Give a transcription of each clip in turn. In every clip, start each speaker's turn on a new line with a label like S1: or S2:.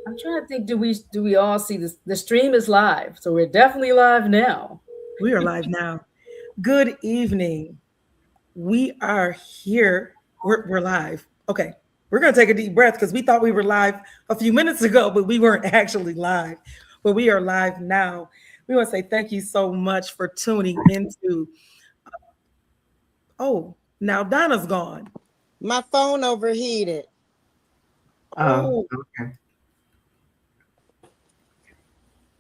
S1: I'm trying to think. Do we all see this? The stream is live, so we're definitely live now.
S2: We are live now. Good evening. We are here. We're live. Okay. We're going to take a deep breath because we thought we were live a few minutes ago, but we weren't actually live. But we are live now. We want to say thank you so much for tuning into. Oh, now Donna's gone.
S3: My phone overheated.
S4: Oh,
S2: Oh,
S4: okay.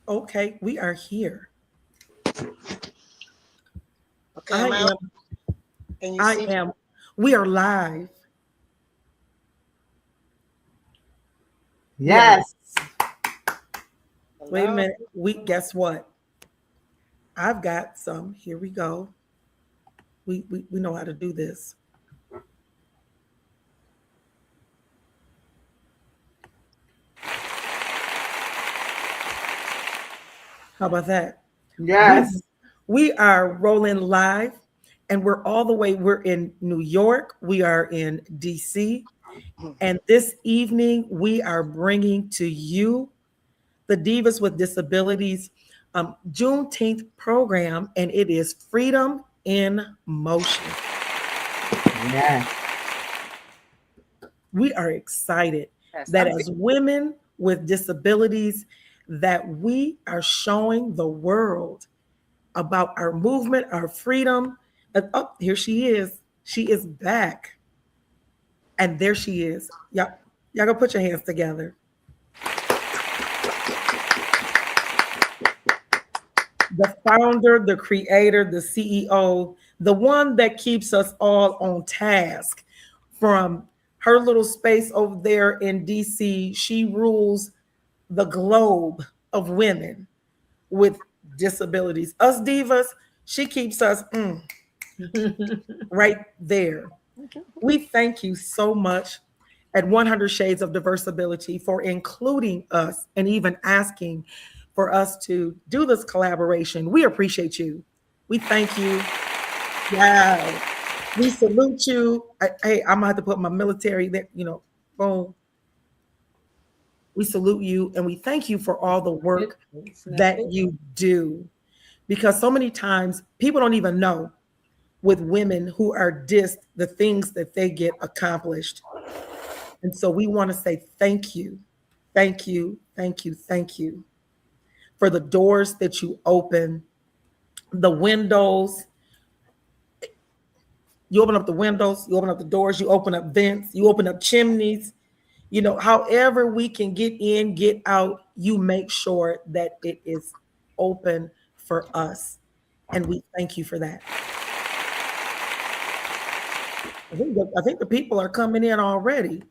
S2: okay. We are here.
S3: Okay,
S2: I
S3: am I on?
S2: am.
S3: Can you
S2: I
S3: see?
S2: am. We are live.
S4: Yes.
S2: Wait a
S3: Hello?
S2: minute. We guess what? I've got some. Here we go. We know how to do this. How about that? We
S4: Yes.
S2: we are rolling live and we're all the way. We're in New York. We are in DC. And this evening we are bringing to you the Divas with Disabilities Juneteenth program, and it is Freedom in Motion.
S4: Yes.
S2: We are excited
S3: Yes,
S2: that as women with disabilities that we are showing the world about our movement, our freedom. Oh, here she is. She is back. And there she is. Y'all go put your hands together. The founder, the creator, the CEO, the one that keeps us all on task from her little space over there in DC. She rules the globe of women with disabilities. Us divas, she keeps us right there. We thank you so much at 100 Shades of Diversibility for including us and even asking for us to do this collaboration. We appreciate you. We thank you. Wow. We salute you. Hey, I'm gonna have to put my military there, boom. We salute you and we thank you for all the work that you do. Because so many times people don't even know with women who are dissed the things that they get accomplished. And so we want to say thank you, thank you, thank you, thank you for the doors that you open, the windows. You open up the windows, you open up the doors, you open up vents, you open up chimneys. However we can get in, get out, you make sure that it is open for us. And we thank you for that. I think the people are coming in already.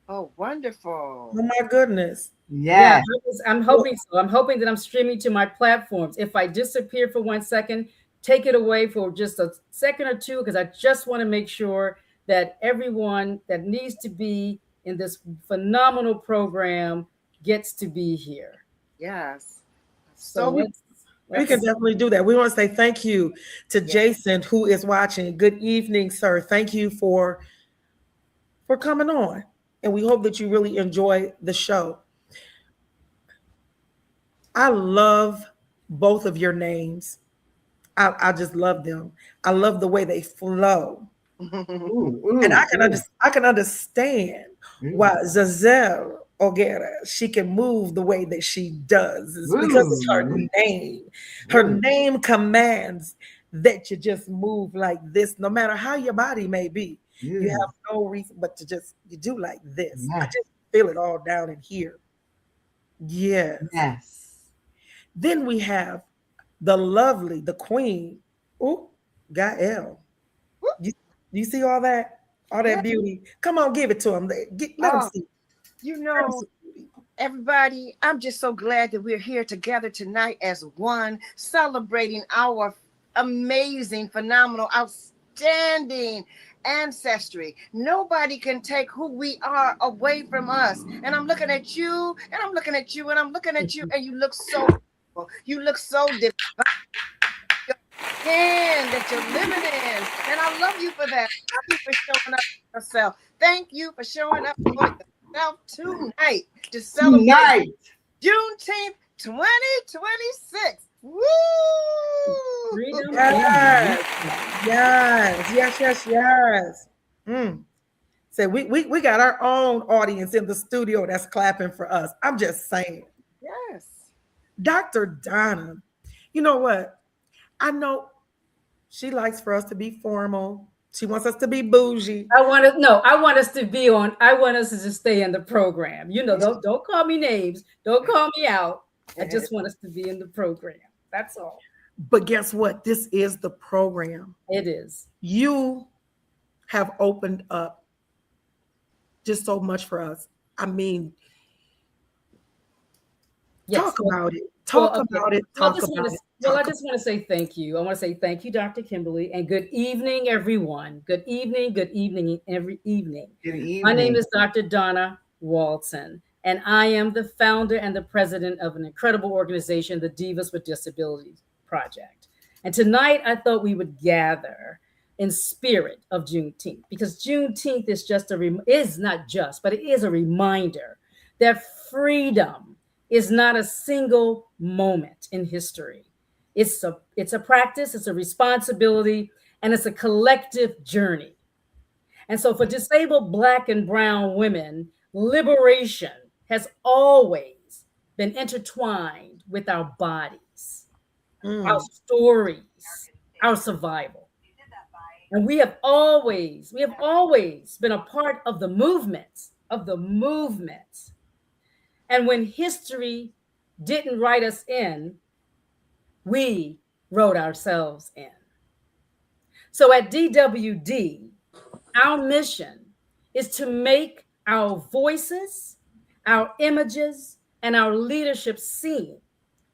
S3: Oh, wonderful.
S2: Oh my goodness.
S1: Yeah,
S4: Yes.
S1: I'm hoping so. I'm hoping that I'm streaming to my platforms. If I disappear for 1 second, take it away for just a second or two, because I just want to make sure that everyone that needs to be in this phenomenal program gets to be here.
S3: Yes.
S1: So
S3: So,
S2: We can
S1: let's
S2: definitely do that. We want to say thank you to
S3: yeah.
S2: Jason who is watching. Good evening, sir. Thank you for coming on. And we hope that you really enjoy the show. I love both of your names. I just love them. I love the way they flow.
S4: Ooh,
S2: And
S4: ooh, ooh,
S2: I can understand why
S4: ooh,
S2: Zazelle O'Gara, she can move the way that she does. It's because it's her
S4: ooh,
S2: name. Her
S4: ooh.
S2: name commands that you just move like this, no matter how your body may be. You
S4: Yes.
S2: have no reason but to just you do like this. I
S4: Yes.
S2: just feel it all down in here. Yes.
S4: Yes.
S2: Then we have the lovely, the queen. Oh, Gael. You, you see all that? All
S3: Yeah.
S2: that beauty. Come on, give it to him. Let him
S3: Oh,
S2: see.
S3: you
S2: Let him
S3: know,
S2: see.
S3: everybody, I'm just so glad that we're here together tonight as one, celebrating our amazing, phenomenal, outstanding ancestry. Nobody can take who we are away from us. And I'm looking at you, and I'm looking at you, and I'm looking at you, and you look so beautiful. You look so divine. Your skin that you're living in. And I love you for that. Love you for showing up for yourself. Thank you for showing up for yourself. yourself tonight to celebrate
S4: Tonight.
S3: Juneteenth 2026. Woo!
S1: Freedom
S2: Yes.
S1: and
S2: Yes. So we got our own audience in the studio that's clapping for us. I'm just saying.
S3: Yes.
S2: Dr. Donna, you know what? I know she likes for us to be formal. She wants us to be bougie.
S1: I want us to be on. I want us to just stay in the program. Don't call me names. Don't call me out. I just want us to be in the program. That's all.
S2: But guess what? This is the program.
S1: It is.
S2: You have opened up just so much for us. I mean, talk about it. Talk about it.
S1: I just want to say thank you. I want to say thank you, Dr. Kimberly, and good evening, everyone. Good evening, every evening.
S4: Good evening.
S1: My name is Dr. Donna Walton, and I am the founder and the president of an incredible organization, the DIVAS with Disabilities Project. And tonight, I thought we would gather in spirit of Juneteenth, because Juneteenth is but it is a reminder that freedom is not a single moment in history. It's a practice, it's a responsibility, and it's a collective journey. And so for disabled Black and brown women, liberation has always been intertwined with our bodies, our stories, our survival. And we have always been a part of the movement. And when history didn't write us in, we wrote ourselves in. So at DWD, our mission is to make our voices, our images, and our leadership seen,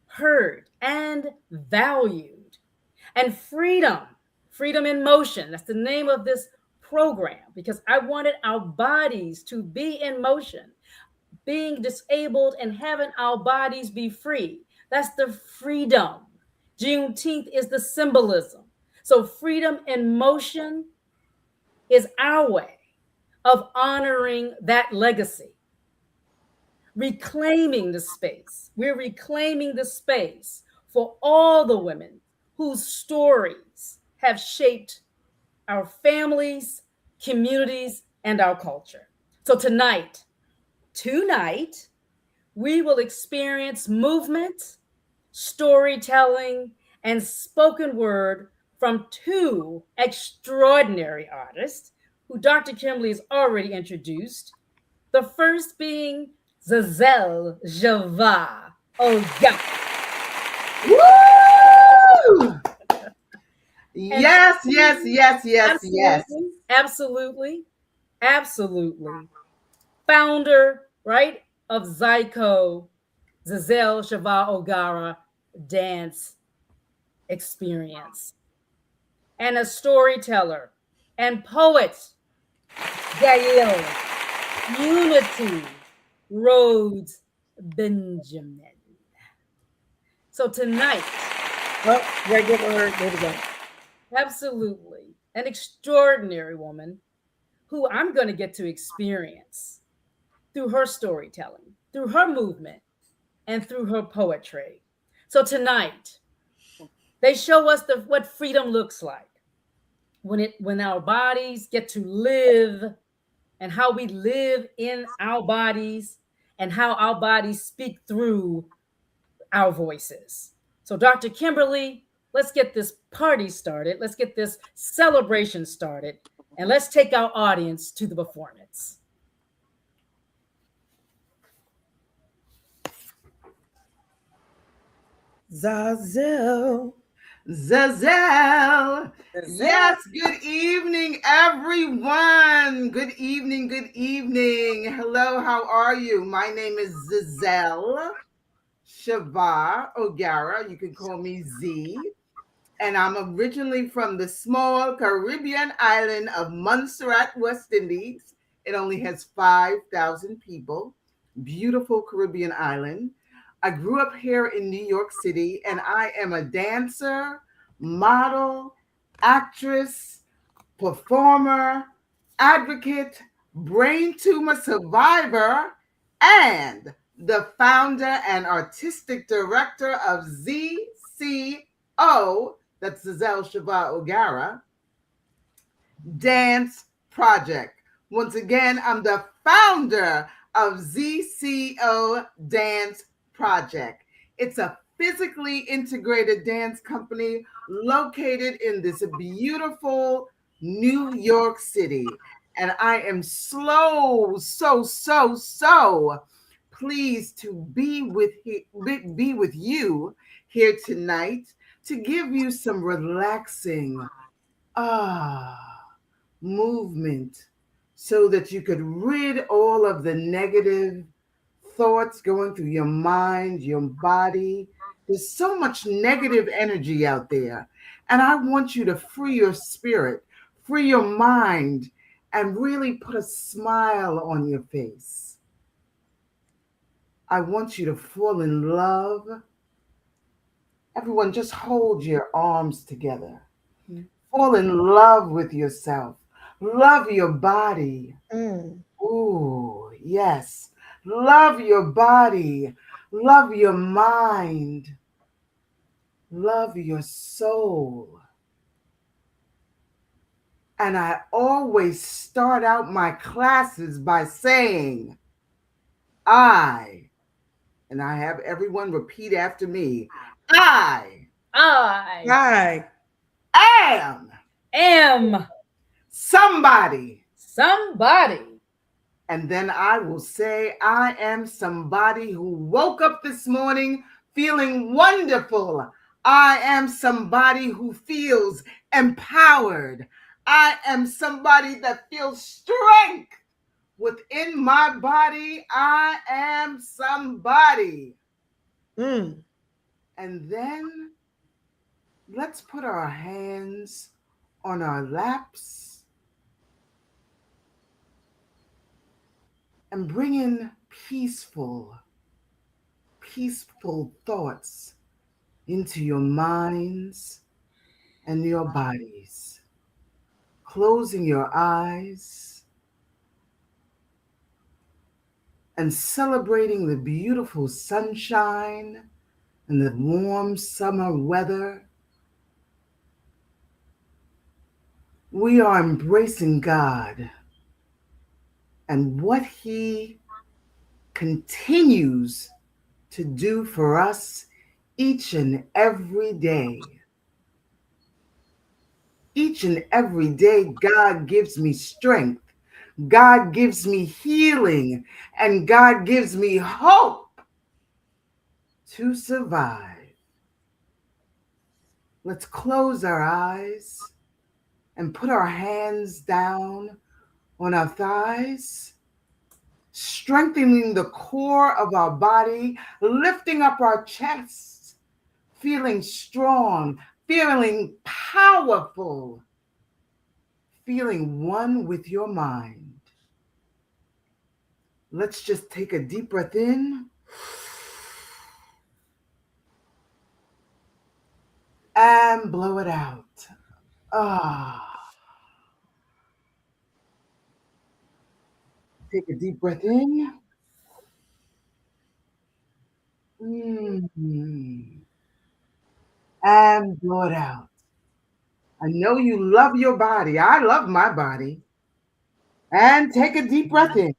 S1: heard, and valued. And freedom in motion, that's the name of this program, because I wanted our bodies to be in motion. Being disabled and having our bodies be free. That's the freedom. Juneteenth is the symbolism. So freedom in motion is our way of honoring that legacy. Reclaiming the space. We're reclaiming the space for all the women whose stories have shaped our families, communities, and our culture. So tonight, we will experience movement, storytelling, and spoken word from two extraordinary artists who Dr. Kimberly has already introduced. The first being Zazel Java Oga.
S4: Woo! Yes.
S1: Absolutely. Founder, right, of Zyko, Zazel Shava Ogara dance experience. And a storyteller and poet, Gail Unity Rhodes Benjamin. So tonight,
S2: There we go.
S1: Absolutely, an extraordinary woman who I'm going to get to experience through her storytelling, through her movement, and through her poetry. So tonight, they show us what freedom looks like when our bodies get to live, and how we live in our bodies, and how our bodies speak through our voices. So Dr. Kimberly, let's get this party started. Let's get this celebration started, and let's take our audience to the performance.
S2: Zazel.
S4: Yes, good evening, everyone. Good evening. Hello, how are you? My name is Zazel Shava Ogara. You can call me Z. And I'm originally from the small Caribbean island of Montserrat, West Indies. It only has 5,000 people. Beautiful Caribbean island. I grew up here in New York City, and I am a dancer, model, actress, performer, advocate, brain tumor survivor, and the founder and artistic director of ZCO, that's Zazelle Shava O'Gara, Dance Project. Once again, I'm the founder of ZCO Dance Project. It's a physically integrated dance company located in this beautiful New York City. And I am so pleased to be with you here tonight to give you some relaxing movement so that you could rid all of the negative thoughts going through your mind, your body. There's so much negative energy out there. And I want you to free your spirit, free your mind, and really put a smile on your face. I want you to fall in love. Everyone, just hold your arms together. Fall in love with yourself. Love your body. Ooh, yes. Love your body. Love your mind. Love your soul. And I always start out my classes by saying, and I have everyone repeat after me, I
S1: am
S4: somebody.
S1: And
S4: then I will say, I am somebody who woke up this morning feeling wonderful. I am somebody who feels empowered. I am somebody that feels strength within my body. I am somebody. And then let's put our hands on our laps and bring in peaceful thoughts into your minds and your bodies. Closing your eyes and celebrating the beautiful sunshine and the warm summer weather. We are embracing God and what He continues to do for us each and every day. Each and every day, God gives me strength. God gives me healing, and God gives me hope to survive. Let's close our eyes and put our hands down on our thighs, strengthening the core of our body, lifting up our chest, feeling strong, feeling powerful, feeling one with your mind. Let's just take a deep breath in and blow it out. Take a deep breath in. And blow it out. I know you love your body. I love my body. And take a deep breath in.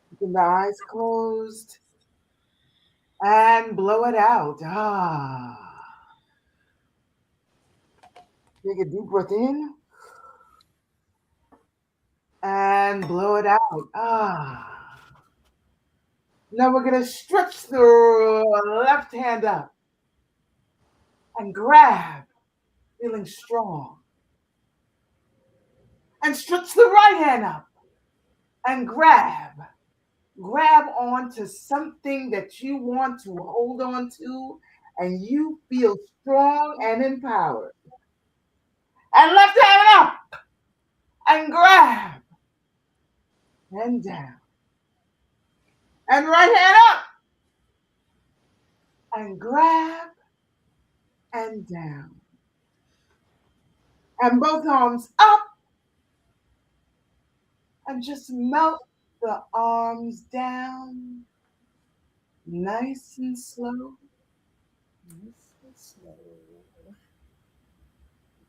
S4: Keeping the eyes closed. And blow it out. Take a deep breath in. And blow it out. Now we're going to stretch the left hand up and grab, feeling strong. And stretch the right hand up and grab onto something that you want to hold on to and you feel strong and empowered. And left hand up and grab and down. And right hand up and grab and down. And both arms up And just melt the arms down, nice and slow.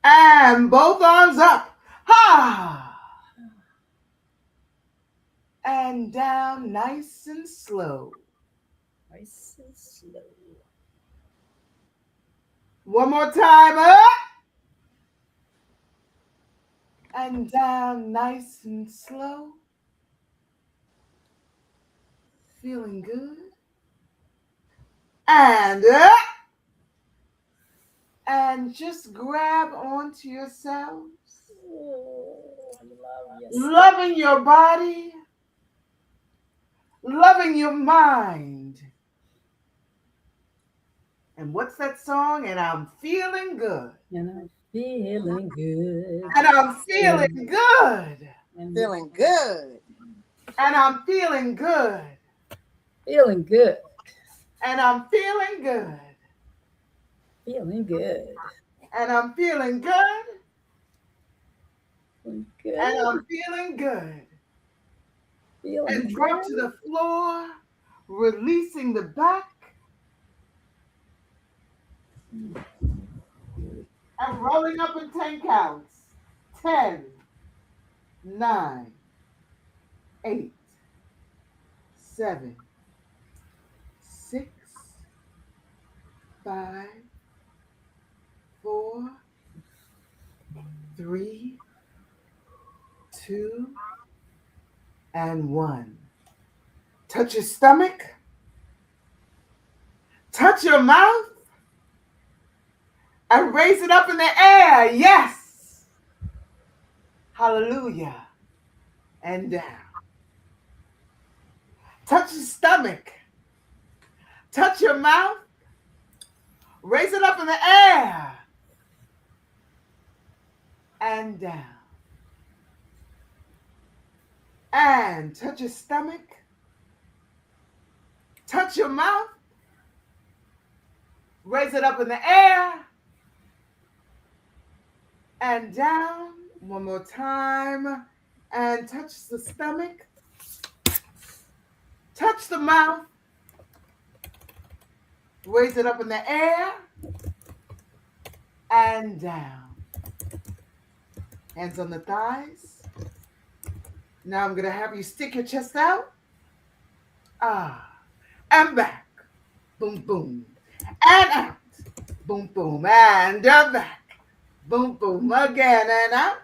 S4: And both arms up. Ha! And down, nice and slow.
S1: Nice and slow.
S4: One more time. Up. And down, nice and slow. Feeling good. And up. And just grab onto yourselves.
S1: Oh, love yourself.
S4: Loving your body. Loving your mind. And what's that song? And I'm feeling good.
S1: And I'm feeling good.
S4: And I'm feeling good.
S1: And
S3: Feeling good.
S4: And I'm feeling good.
S1: feeling good.
S4: And I'm feeling good.
S1: Feeling good.
S4: And I'm feeling good.
S1: Feeling good.
S4: And I'm feeling good.
S1: Feeling
S4: And drop to the floor, releasing the back. And rolling up in 10 counts. 10, 9, 8, 7, 6, 5, 4, 3, 2, and 1. Touch your stomach. Touch your mouth. And raise it up in the air. Yes. Hallelujah. And down. Touch your stomach. Touch your mouth. Raise it up in the air. And down. And touch your stomach. Touch your mouth. Raise it up in the air. And down. One more time. And touch the stomach. Touch the mouth. Raise it up in the air. And down. Hands on the thighs. Now I'm going to have you stick your chest out. And back. Boom, boom. And out. Boom, boom. And back. Boom, boom. Again and out.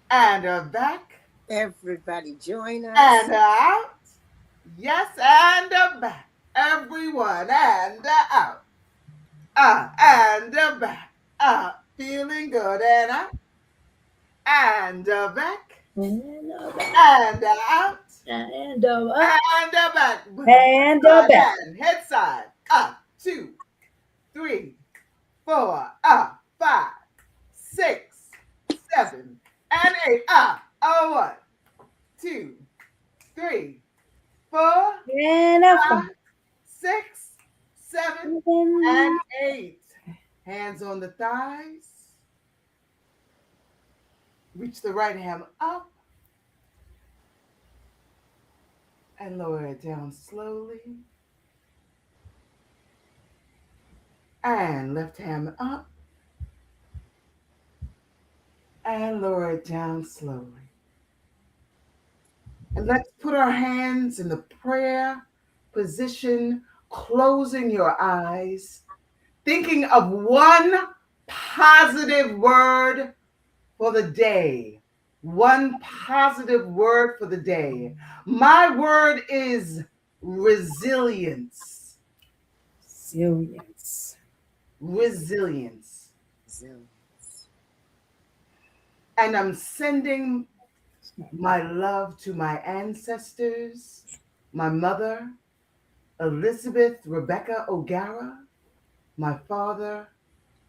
S4: And back.
S3: Everybody join us.
S4: And out. Yes, and back. Everyone. And out. And back. Feeling good. And out. And back.
S1: And back.
S4: And out.
S1: And
S4: And
S1: up.
S4: back.
S1: And back.
S4: Again. Head side. 2, 3, 4, 5, 6, 7, and 8. 1, 2, 3, 4,
S1: And up.
S4: 5, 6, 7, and 8. Hands on the thighs. Reach the right hand up. And lower it down slowly. And left hand up. And lower it down slowly. And let's put our hands in the prayer position, closing your eyes, thinking of one positive word for the day. One positive word for the day. My word is resilience.
S1: Resilience.
S4: Resilience.
S3: Resilience.
S4: And I'm sending my love to my ancestors, my mother, Elizabeth Rebecca O'Gara, my father,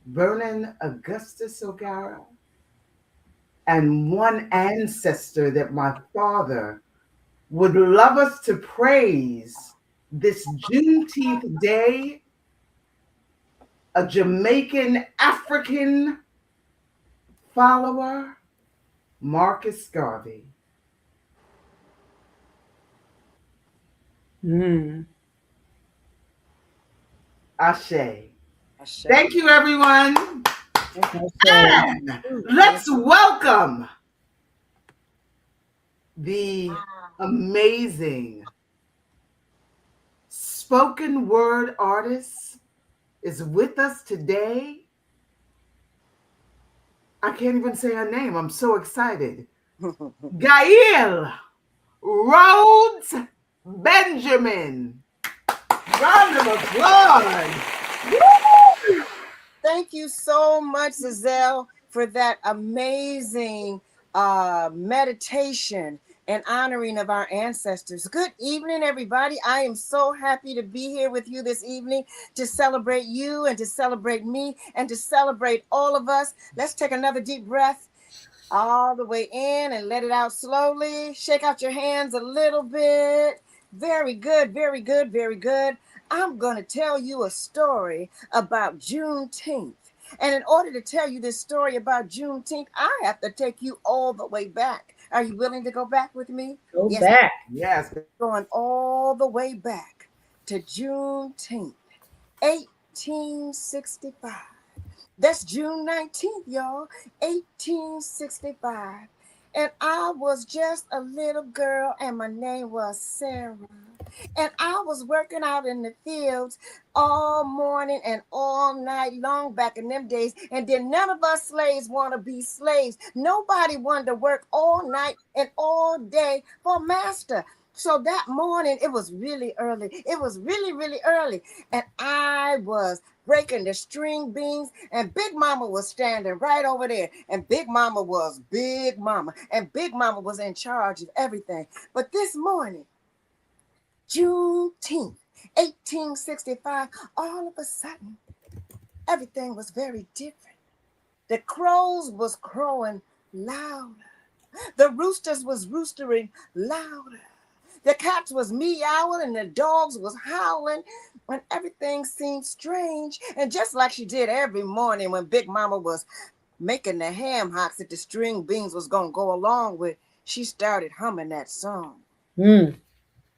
S4: Vernon Augustus O'Gara, and one ancestor that my father would love us to praise this Juneteenth day, a Jamaican African follower, Marcus Garvey.
S1: Mm.
S4: Ashe.
S3: Ashe.
S4: Thank you, everyone.
S1: Okay.
S4: And let's welcome the amazing spoken word artist is with us today. I can't even say her name. I'm so excited. Gail Rhodes Benjamin. Round of applause. Woo!
S3: Thank you so much, Giselle, for that amazing meditation and honoring of our ancestors. Good evening, everybody. I am so happy to be here with you this evening to celebrate you and to celebrate me and to celebrate all of us. Let's take another deep breath all the way in and let it out slowly. Shake out your hands a little bit. Very good, very good, very good. I'm going to tell you a story about Juneteenth. And in order to tell you this story about Juneteenth, I have to take you all the way back. Are you willing to go back with me?
S1: Go
S3: Yes,
S1: back.
S4: Yes.
S3: going all the way back to Juneteenth, 1865. That's June 19th, y'all, 1865. And I was just a little girl, and my name was Sarah. And I was working out in the fields all morning and all night long back in them days. And then none of us slaves want to be slaves. Nobody wanted to work all night and all day for master. So that morning, it was really early. It was really, really early. And I was breaking the string beans, and Big Mama was standing right over there. And Big Mama was Big Mama. And Big Mama was in charge of everything. But this morning, Juneteenth, 1865, all of a sudden, everything was very different. The crows was crowing louder. The roosters was roostering louder. The cats was meowing and the dogs was howling, and everything seemed strange. And just like she did every morning when Big Mama was making the ham hocks that the string beans was going to go along with, she started humming that song.
S1: Mm.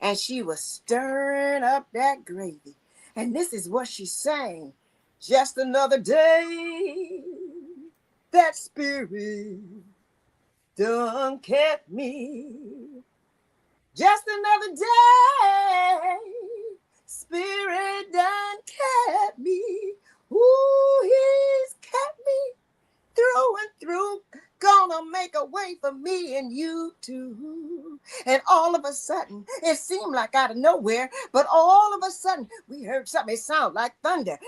S3: And she was stirring up that gravy. And this is what she sang. Just another day, that spirit done kept me. Just another day, spirit done kept me. Ooh, he's kept me through and through. Gonna make a way for me and you too. And all of a sudden, it seemed like out of nowhere, but all of a sudden, we heard something. It sounded like thunder.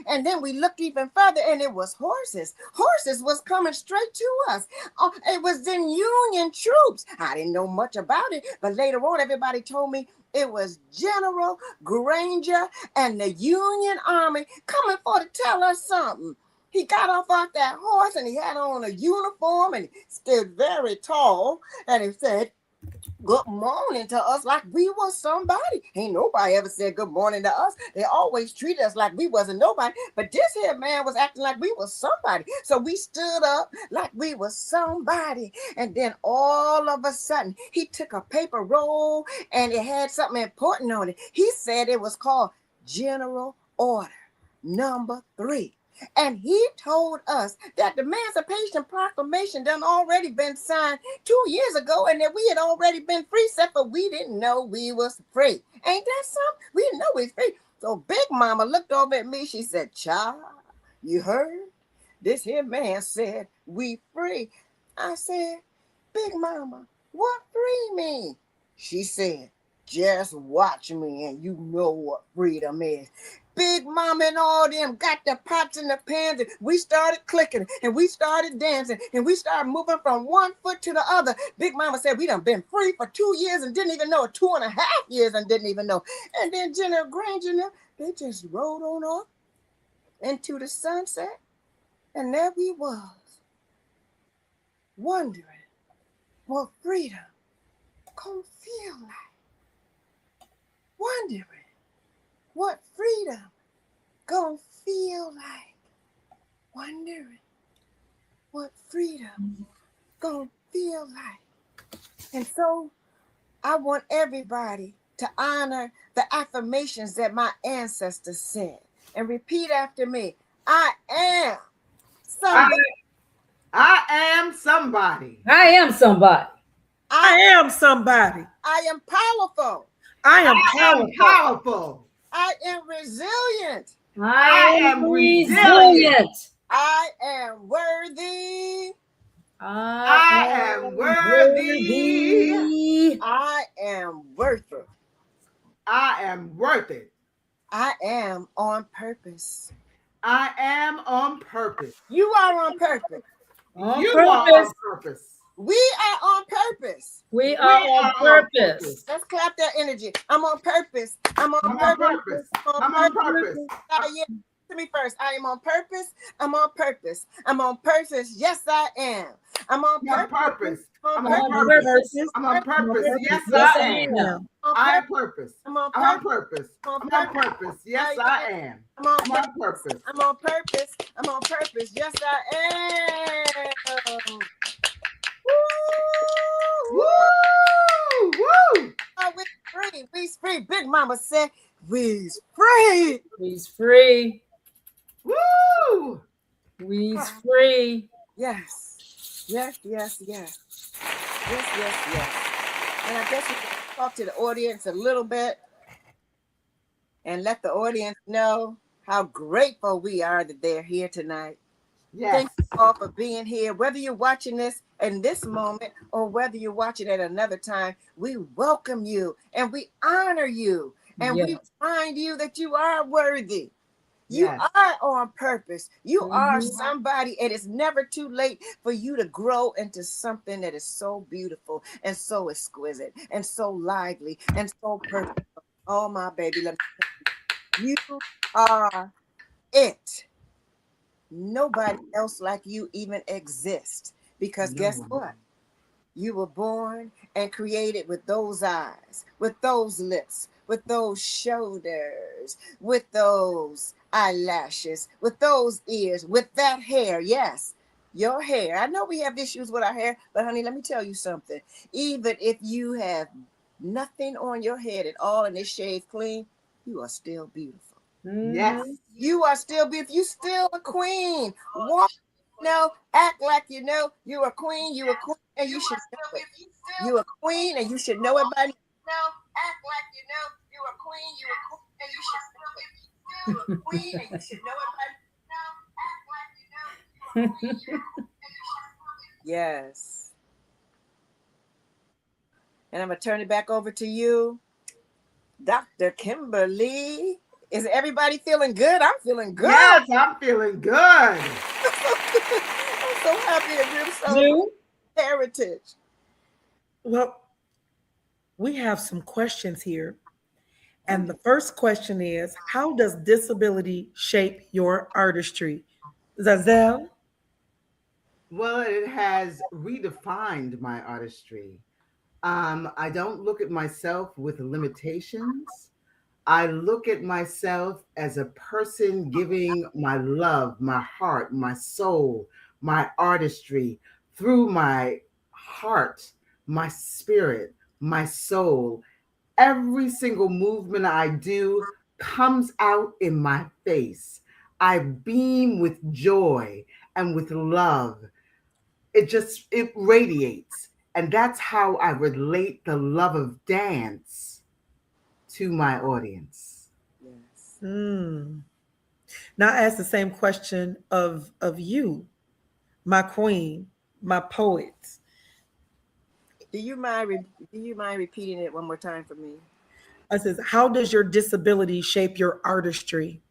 S3: And then we looked even further, and it was horses. Horses was coming straight to us. Oh, it was them Union troops. I didn't know much about it, but later on, everybody told me it was General Granger and the Union Army coming for to tell us something. He got off that horse and he had on a uniform and he stood very tall and he said, good morning to us like we was somebody. Ain't nobody ever said good morning to us. They always treated us like we wasn't nobody. But this here man was acting like we was somebody. So we stood up like we was somebody. And then all of a sudden, he took a paper roll and it had something important on it. He said it was called General Order Number 3. And he told us that the Emancipation Proclamation done already been signed 2 years ago and that we had already been free, except for we didn't know we was free. Ain't that something? We didn't know we was free. So Big Mama looked over at me. She said, child, you heard? This here man said we free. I said, Big Mama, what free mean? She said, just watch me and you know what freedom is. Big Mama and all them got the pots and the pans, and we started clicking, and we started dancing, and we started moving from one foot to the other. Big Mama said we done been free for 2 years and didn't even know, 2.5 years and didn't even know. And then General Granger, they just rode on up into the sunset, and there we was, wondering what freedom gonna feel like. Wondering what freedom gonna feel like. Wondering what freedom gonna feel like. And so I want everybody to honor the affirmations that my ancestors said. And repeat after me. I am
S4: I,
S3: somebody.
S4: I am somebody.
S1: I am somebody.
S2: I
S3: I,
S2: am somebody.
S3: I am powerful.
S2: I am
S4: I am
S2: powerful.
S4: powerful.
S3: I am resilient.
S1: I
S4: I
S1: am
S4: am resilient.
S1: resilient.
S3: I am worthy.
S1: I
S4: I am
S1: am
S4: worthy.
S1: worthy.
S3: I am worth it.
S4: I am worth it.
S3: I am on purpose.
S4: I am on purpose.
S3: You are on purpose.
S1: On
S4: You are
S1: purpose.
S4: on purpose.
S3: We are on purpose.
S1: We are
S4: We
S1: on
S4: are on
S1: purpose.
S4: purpose.
S3: Let's clap that energy. I'm on purpose. I'm on
S4: I'm on
S3: purpose.
S4: purpose.
S3: I'm on
S4: I'm on
S3: purpose.
S4: purpose.
S3: To me first. I am on purpose. I'm on purpose. I'm on purpose. Yes, I am. I'm on
S4: I'm on
S3: purpose.
S4: purpose.
S3: I'm
S4: I'm
S3: on
S4: on
S1: On
S3: purpose.
S1: purpose.
S2: Purpose.
S4: I'm on
S3: I'm on
S4: purpose.
S2: Purpose.
S4: Yes,
S1: Yes,
S4: I
S1: I
S4: am.
S1: am.
S4: I am purpose.
S3: I'm on
S4: I'm on
S3: purpose.
S4: purpose.
S3: I'm on
S4: I'm on
S3: purpose.
S4: purpose. Yes, I am.
S3: I'm on
S4: I'm on
S3: purpose.
S4: purpose.
S3: I'm on purpose. I'm on purpose. Yes, I am. Woo!
S4: Woo! Woo!
S3: Oh, we free. We's free. Big Mama said, we's free.
S1: We's free.
S4: Woo!
S1: We's free.
S3: Yes. Yes, yes, yes. Yes, yes, yes. And I guess we can talk to the audience a little bit and let the audience know how grateful we are that they're here tonight.
S4: Yes.
S3: Thank you all for being here. Whether you're watching this in this moment or whether you're watching at another time, we welcome you and we honor you and we
S1: Yes.
S3: remind you that you are worthy. You
S4: Yes.
S3: are on purpose. You are
S1: Mhm.
S3: somebody, and it's never too late for you to grow into something that is so beautiful and so exquisite and so lively and so perfect. Oh, my baby, let me tell you, you are it. Nobody else like you even exists. Because
S4: No
S3: guess
S4: one.
S3: what? You were born and created with those eyes, with those lips, with those shoulders, with those eyelashes, with those ears, with that hair. Yes, your hair. I know we have issues with our hair, but honey, let me tell you something. Even if you have nothing on your head at all and it's shaved clean, you are still beautiful.
S4: Yes.
S1: Mhm.
S3: You are still beautiful. You still a queen. Walk, act like you know you're a queen. You a queen, and you should know it. You a queen, and you should know it by now. Act like you know you're a queen. You a queen, and you should know it. You a queen, and you should know it by now. Act like you know you're a queen. You a queen, and you should know it. Yes. And I'm gonna turn it back over to you, Dr. Kimberly. Is everybody feeling good? I'm feeling good.
S4: Yes, I'm feeling good.
S3: I'm so happy that we're celebrating
S1: You?
S3: heritage.
S2: Well, we have some questions here. And the first question is, how does disability shape your artistry? Zazel?
S4: Well, it has redefined my artistry. I don't look at myself with limitations. I look at myself as a person giving my love, my heart, my soul, my artistry through my heart, my spirit, my soul. Every single movement I do comes out in my face. I beam with joy and with love. It radiates. And that's how I relate the love of dance to my audience.
S3: Yes.
S2: Hmm. Now I ask the same question of you, my queen, my poet.
S3: Do you mind? Do you mind repeating it one more time for me?
S2: I says, how does your disability shape your artistry?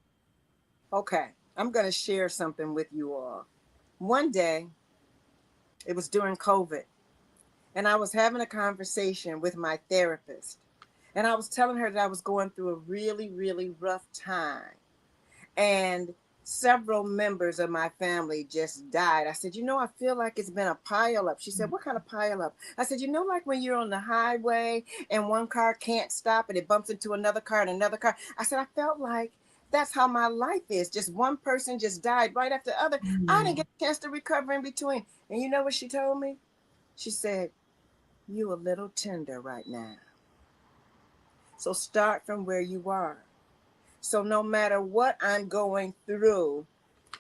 S3: Okay, I'm gonna share something with you all. One day, it was during COVID, and I was having a conversation with my therapist, and I was telling her that I was going through a really, really rough time. And several members of my family just died. I said, I feel like it's been a pile up. She said, what kind of pile up? I said, like when you're on the highway and one car can't stop and it bumps into another car and another car. I said, I felt like that's how my life is. Just one person just died right after the other. I didn't get a chance to recover in between. And you know what she told me? She said, you a little tender right now. So start from where you are. So no matter what I'm going through,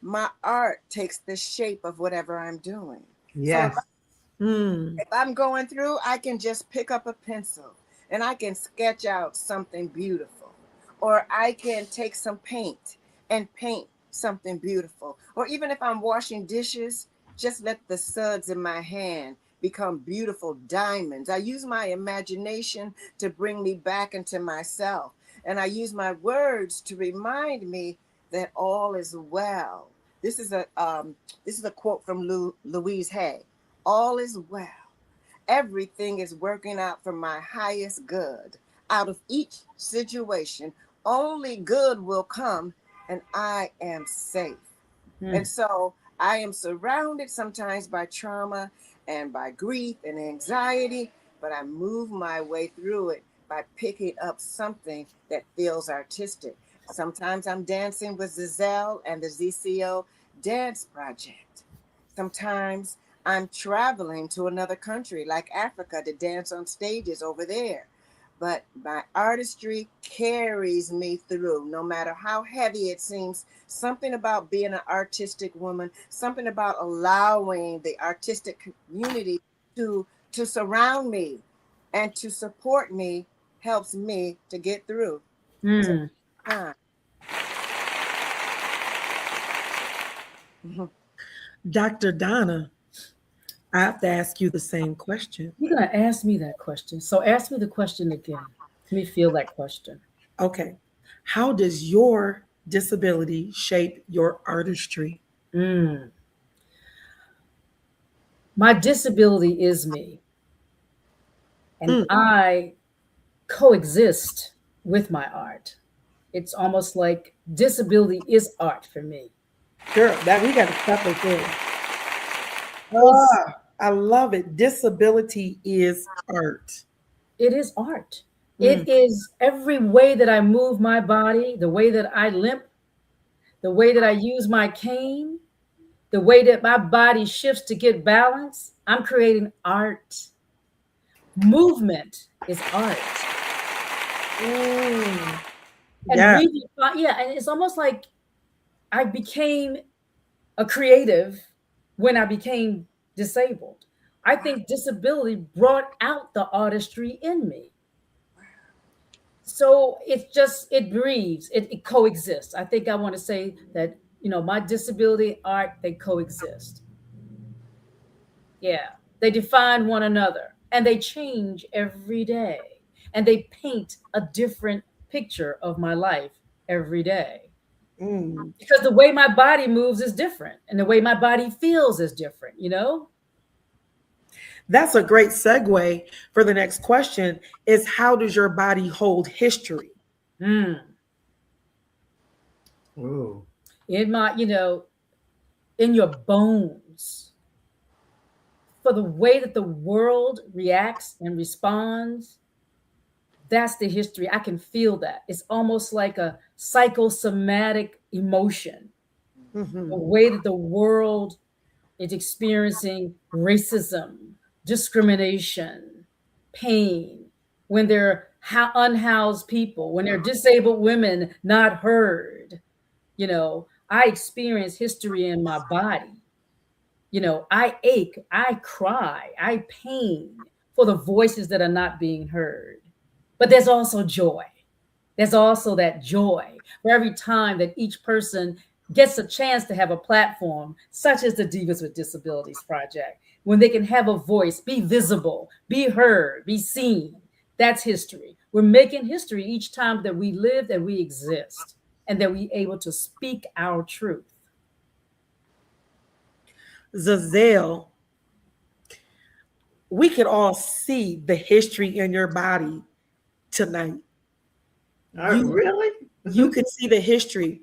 S3: my art takes the shape of whatever I'm doing. So
S4: Yes.
S3: if I'm going through, I can just pick up a pencil and I can sketch out something beautiful. Or I can take some paint and paint something beautiful. Or even if I'm washing dishes, just let the suds in my hand become beautiful diamonds. I use my imagination to bring me back into myself. And I use my words to remind me that all is well. This is a quote from Louise Hay. All is well. Everything is working out for my highest good. Out of each situation, only good will come, and I am safe. And so I am surrounded sometimes by trauma and by grief and anxiety, but I move my way through it by picking up something that feels artistic. Sometimes I'm dancing with Giselle and the ZCO Dance Project. Sometimes I'm traveling to another country like Africa to dance on stages over there. But my artistry carries me through, no matter how heavy it seems. Something about being an artistic woman, something about allowing the artistic community to surround me and to support me helps me to get through. So,
S2: Dr. Donna, I have to ask you the same question.
S1: You're going to ask me that question. So ask me the question again. Let me feel that question.
S2: Okay. How does your disability shape your artistry?
S1: My disability is me, and I coexist with my art. It's almost like disability is art for me.
S2: Girl, that we got to stop right there.
S1: It's,
S2: I love it. Disability is art.
S1: it is art. It is every way that I move my body, the way that I limp, the way that I use my cane, the way that my body shifts to get balance. I'm creating art. Movement is art. And
S2: Yeah.
S1: yeah, and it's almost like I became a creative when I became disabled. I think disability brought out the artistry in me. So it breathes, it coexists. I think I want to say that, my disability art, they coexist. Yeah, they define one another and they change every day and they paint a different picture of my life every day. Because the way my body moves is different and the way my body feels is different.
S2: That's a great segue for the next question is how does your body hold history?
S4: Ooh.
S1: In my, in your bones, for the way that the world reacts and responds, that's the history. I can feel that. It's almost like a psychosomatic emotion. The way that the world is experiencing racism, discrimination, pain, when they're unhoused people, when they're disabled women not heard. I experience history in my body. I ache, I cry, I pain for the voices that are not being heard. But there's also joy. There's also that joy for every time that each person gets a chance to have a platform, such as the Divas with Disabilities Project, when they can have a voice, be visible, be heard, be seen. That's history. We're making history each time that we live and we exist and that we're able to speak our truth.
S2: Giselle, we could all see the history in your body tonight.
S4: Really?
S2: You could see the history.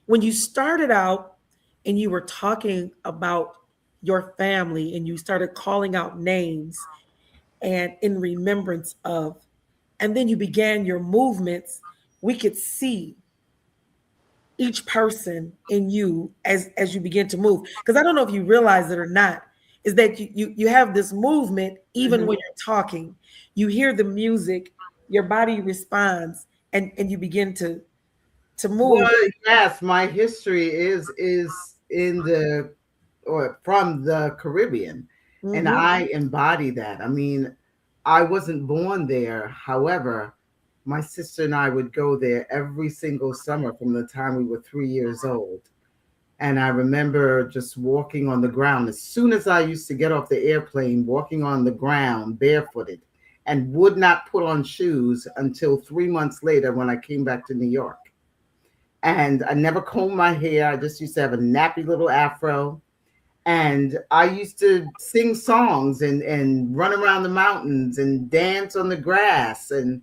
S2: When you started out and you were talking about your family and you started calling out names and in remembrance of, and then you began your movements, we could see each person in you as you begin to move. Because I don't know if you realize it or not, is that you have this movement even when you're talking. You hear the music your body responds and you begin to move.
S4: Well, yes, my history is in the or from the Caribbean, and
S2: Mhm.
S4: I embody that. I mean, I wasn't born there. However, my sister and I would go there every single summer from the time we were 3 years old. And I remember just walking on the ground as soon as I used to get off the airplane, walking on the ground barefooted and would not put on shoes until 3 months later when I came back to New York. And I never combed my hair. I just used to have a nappy little afro. And I used to sing songs and run around the mountains and dance on the grass and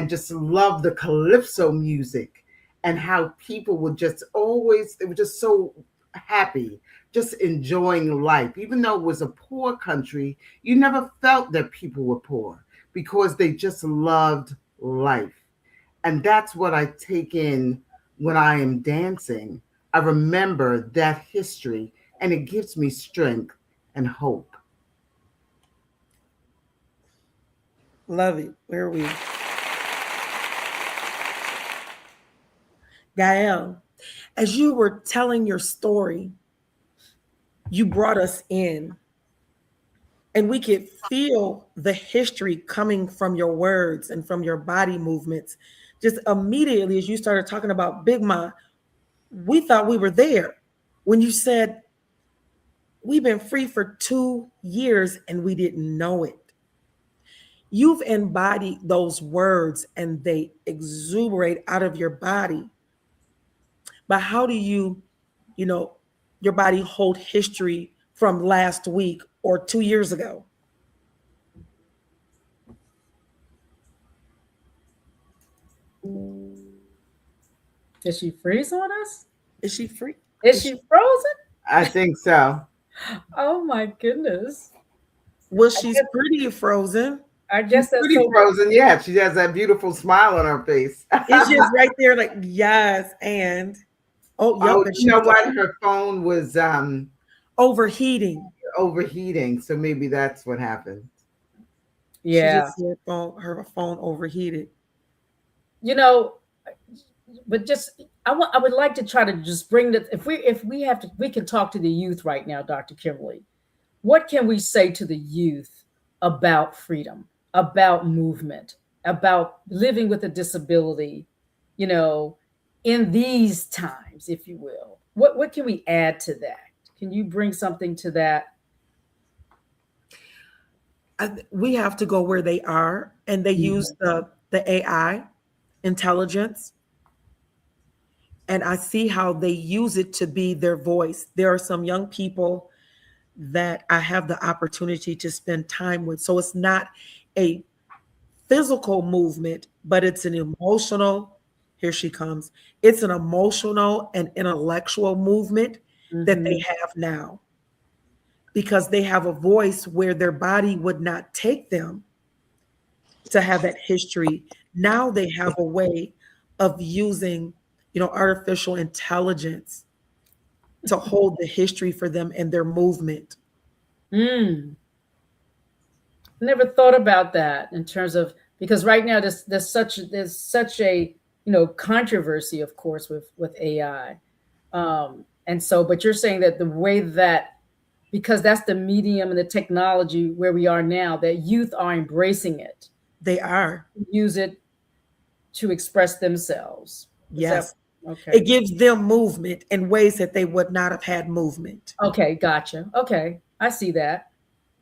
S4: just love the calypso music and how people would just always, they were just so happy, just enjoying life. Even though it was a poor country, you never felt that people were poor because they just loved life. And that's what I take in when I am dancing. I remember that history and it gives me strength and hope.
S2: Love it. Where are we? Gael, as you were telling your story, you brought us in, and we could feel the history coming from your words and from your body movements. Just immediately, as you started talking about Big Ma, we thought we were there when you said, we've been free for 2 years and we didn't know it. You've embodied those words and they exuberate out of your body. But how do you know, your body hold history from last week or 2 years ago?
S1: Did she freeze on us?
S2: Is she free?
S1: Is she frozen?
S4: I think so.
S1: Oh my goodness.
S2: Well, she's pretty frozen.
S1: I
S4: She's
S1: guess that's
S4: pretty
S1: so.
S4: frozen. Yeah, she has that beautiful smile on her face.
S2: It's just right there, like, yes, and oh, yep,
S4: Oh,
S2: and
S4: you know
S2: she's
S4: what? Her phone was
S2: overheating.
S4: overheating, so maybe that's what happened.
S2: She
S1: Yeah.
S2: just said her phone overheated.
S1: You know, but just I would like to try to just bring that if we have to we can talk to the youth right now, Dr. Kimberly. What can we say to the youth about freedom, about movement, about living with a disability, you know, in these times, if you will? What can we add to that? Can you bring something to that?
S2: We have to go where they are, and they use the AI intelligence, and I see how they use it to be their voice. There are some young people that I have the opportunity to spend time with. So it's not a physical movement, but it's an emotional, here she comes. It's an emotional and intellectual movement that they have now because they have a voice where their body would not take them to have that history. Now they have a way of using, artificial intelligence to hold the history for them and their movement.
S1: Mm. Never thought about that in terms of because right now there's such a controversy, of course, with AI, and so but you're saying that the way that because that's the medium and the technology where we are now, that youth are embracing it.
S2: They are.
S1: Use it to express themselves.
S2: Yes.
S1: Okay.
S2: It gives them movement in ways that they would not have had movement.
S1: Okay, gotcha. Okay, I see that.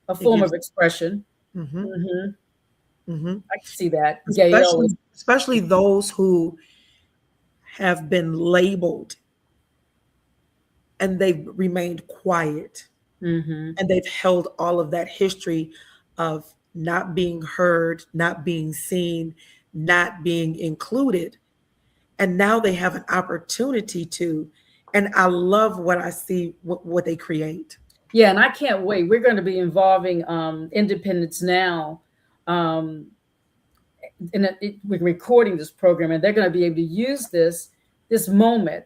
S1: A form of expression.
S2: Mm-hmm.
S1: Mm-hmm.
S2: Mm-hmm.
S1: I can see that.
S2: Especially those who have been labeled and they've remained quiet.
S1: Mm-hmm.
S2: And they've held all of that history of not being heard, not being seen, not being included. And now they have an opportunity to. And I love what I see, what they create.
S1: Yeah, and I can't wait. We're going to be involving Independence Now. We're recording this program, and they're going to be able to use this moment,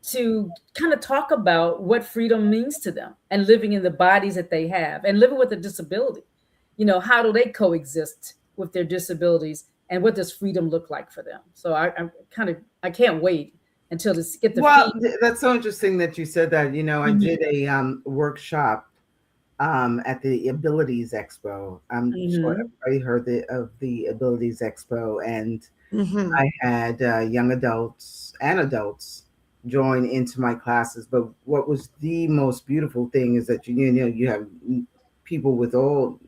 S1: to kind of talk about what freedom means to them and living in the bodies that they have and living with a disability. How do they coexist with their disabilities and what does freedom look like for them. So I can't wait until to get the
S4: Well,
S1: feed.
S4: that's so interesting that you said that. I
S1: Mhm,
S4: did a workshop at the Abilities Expo. I'm sure
S1: mhm,
S4: everybody heard of the Abilities Expo, and
S2: Mm-hmm.
S4: I had young adults and adults join into my classes. But what was the most beautiful thing is that you have people with all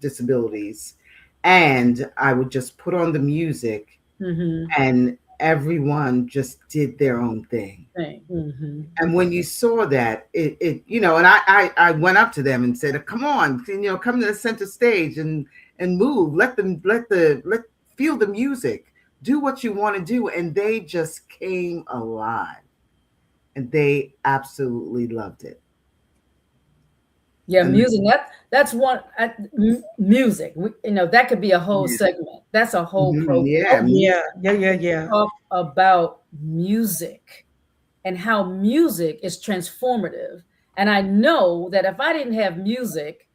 S4: disabilities, and I would just put on the music,
S1: mhm.
S4: and everyone just did their own thing.
S1: Mhm.
S4: And when you saw that, and I went up to them and said, "Come on, come to the center stage and move. Let feel the music. Do what you want to do." And they just came alive, and they absolutely loved it.
S1: Yeah,
S4: And
S1: music. That's one music. That could be a whole
S4: yeah,
S1: segment. That's a whole program.
S2: Oh
S4: yeah,
S2: yeah, yeah, yeah, yeah.
S1: Talk about music and how music is transformative. And I know that if I didn't have music,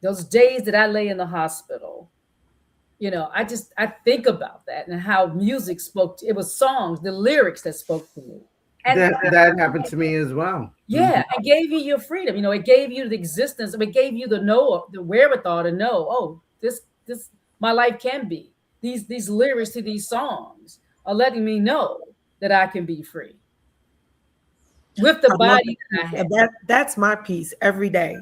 S1: those days that I lay in the hospital, I think about that and how music it was songs, the lyrics that spoke to me. And
S4: that happened to me as well.
S1: yeah, it gave you your freedom. It gave you the existence. It gave you the wherewithal to know, oh, this my life can be. These lyrics to these songs are letting me know that I can be free with the
S2: I love
S1: body that I
S2: that.
S1: have.
S2: That's my piece every day.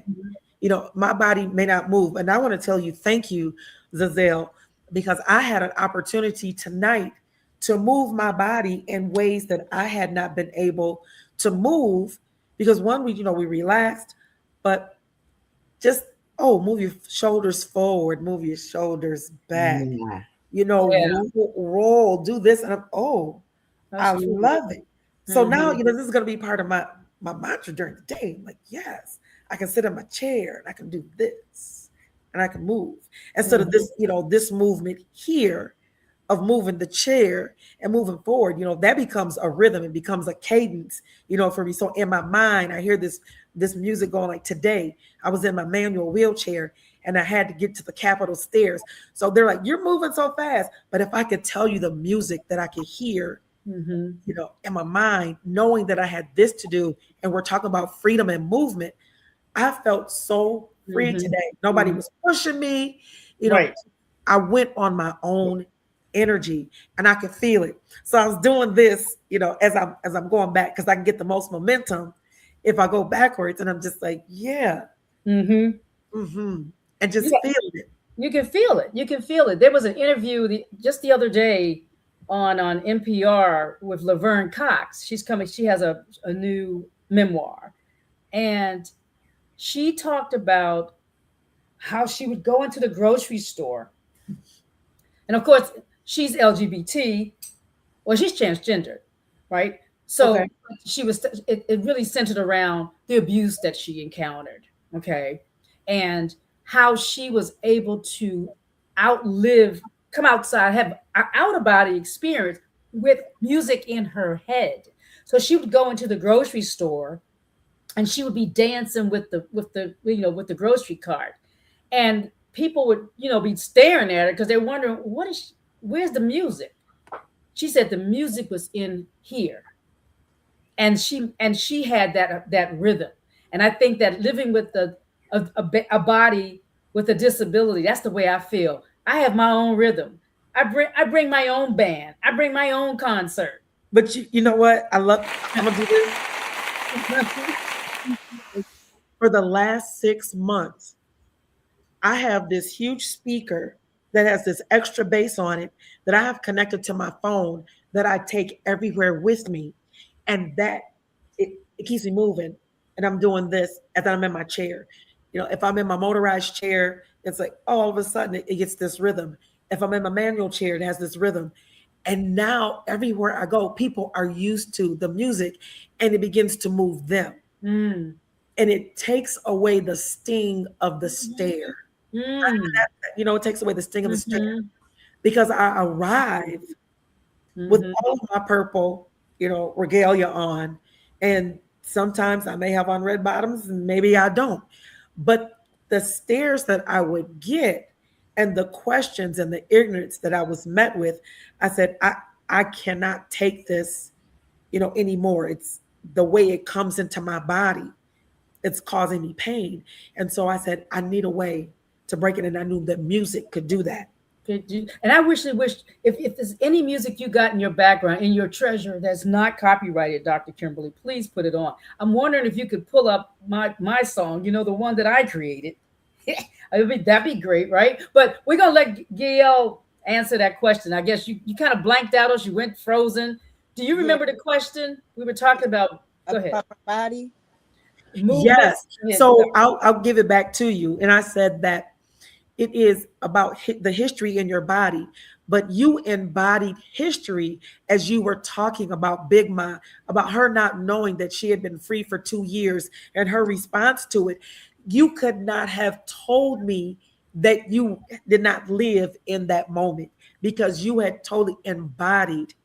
S2: My body may not move. And I want to tell you, thank you, Zazelle, because I had an opportunity tonight to move my body in ways that I had not been able to move because one, we relaxed, but just, move your shoulders forward, move your shoulders back,
S4: Yeah.
S1: Yeah,
S2: roll, do this. And I
S1: that's true.
S2: love it. So now,
S1: Hmm.
S2: this is going to be part of my mantra during the day. I'm like, yes, I can sit in my chair and I can do this and I can move instead of
S1: Hmm.
S2: this movement here of moving the chair and moving forward. That becomes a rhythm. It becomes a cadence, for me. So in my mind, I hear this music going. Like today, I was in my manual wheelchair and I had to get to the Capitol stairs. So they're like, you're moving so fast. But if I could tell you the music that I could hear,
S1: Hmm.
S2: in my mind, knowing that I had this to do, and we're talking about freedom and movement, I felt so free
S1: Hmm.
S2: today. Nobody
S1: Hmm.
S2: was pushing me. You know,
S1: Right.
S2: I went on my own energy and I could feel it. So I was doing this, as I'm going back because I can get the most momentum if I go backwards. And I'm just like, yeah,
S1: Hmm.
S2: mm-hmm, and just feeling it.
S1: You can feel it. You can feel it. There was an interview just the other day on NPR with Laverne Cox. She's coming. She has a new memoir, and she talked about how she would go into the grocery store, and of course she's LGBT. Well, she's transgendered, right? So
S2: Okay.
S1: it really centered around the abuse that she encountered, okay, and how she was able to outlive, come outside, have an out of body experience with music in her head. So she would go into the grocery store and she would be dancing with the grocery cart, and people would be staring at her because they're wondering where's the music. She said the music was in here, and she had that rhythm. And I think that living with a body with a disability, that's the way I feel. I have my own rhythm. I bring my own band. I bring my own concert.
S2: But you know what? I'm gonna do this for the last 6 months. I have this huge speaker that has this extra bass on it that I have connected to my phone that I take everywhere with me. And that it keeps me moving. And I'm doing this as I'm in my chair. If I'm in my motorized chair, it's like all of a sudden it gets this rhythm. If I'm in my manual chair, it has this rhythm. And now everywhere I go, people are used to the music and it begins to move them.
S1: Mm.
S2: And it takes away the sting of the stare.
S1: Mm.
S2: It takes away the sting of the stare
S1: Hmm.
S2: because I arrive with
S1: Hmm.
S2: all of my purple, regalia on. And sometimes I may have on red bottoms and maybe I don't. But the stares that I would get and the questions and the ignorance that I was met with, I said, I cannot take this, anymore. It's the way it comes into my body. It's causing me pain. And so I said, I need a way to break it. And I knew that music could do that.
S1: And I wish if there's any music you got in your background, in your treasure that's not copyrighted, Dr. Kimberly, please put it on. I'm wondering if you could pull up my song, the one that I created. That'd be great, right? But we're gonna let Gail answer that question. I guess you kind of blanked out or you went frozen. Do you remember the question we were talking about? Go ahead.
S3: Body.
S2: Yes. So I'll give it back to you. And I said that it is about the history in your body, but you embodied history as you were talking about Big Ma, about her not knowing that she had been free for 2 years and her response to it. You could not have told me that you did not live in that moment because you had totally embodied,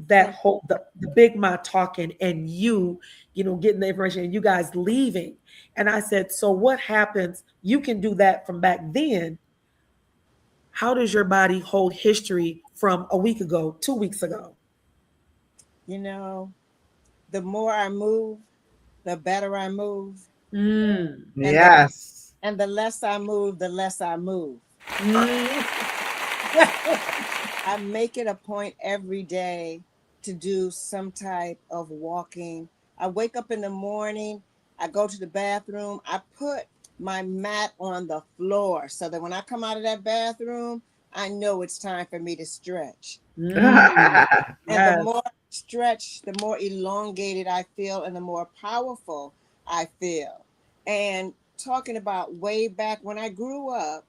S2: that whole, the Big Ma talking and you, getting the information and you guys leaving. And I said, so what happens? You can do that from back then. How does your body hold history from a week ago, 2 weeks ago?
S3: The more I move, the better I move.
S4: Yes.
S3: And the less I move, the less I move. I make it a point every day to do some type of walking. I wake up in the morning, I go to the bathroom, I put my mat on the floor so that when I come out of that bathroom, I know it's time for me to stretch. And the more I stretch, the more elongated I feel and the more powerful I feel. And talking about way back when I grew up,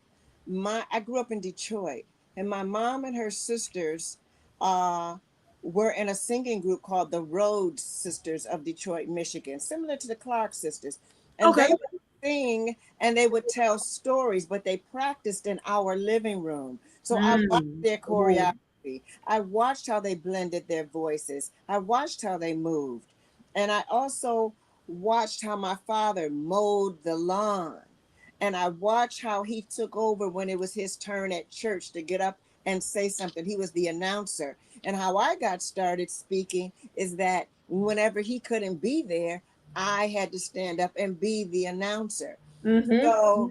S3: I grew up in Detroit, and my mom and her sisters were in a singing group called the Rhodes Sisters of Detroit, Michigan, similar to the Clark Sisters. And they would sing and they would tell stories, but they practiced in our living room. So I watched their choreography. I watched how they blended their voices. I watched how they moved. And I also watched how my father mowed the lawn. And I watched how he took over when it was his turn at church to get up and say something. He was the announcer. And how I got started speaking is that whenever he couldn't be there, I had to stand up and be the announcer. So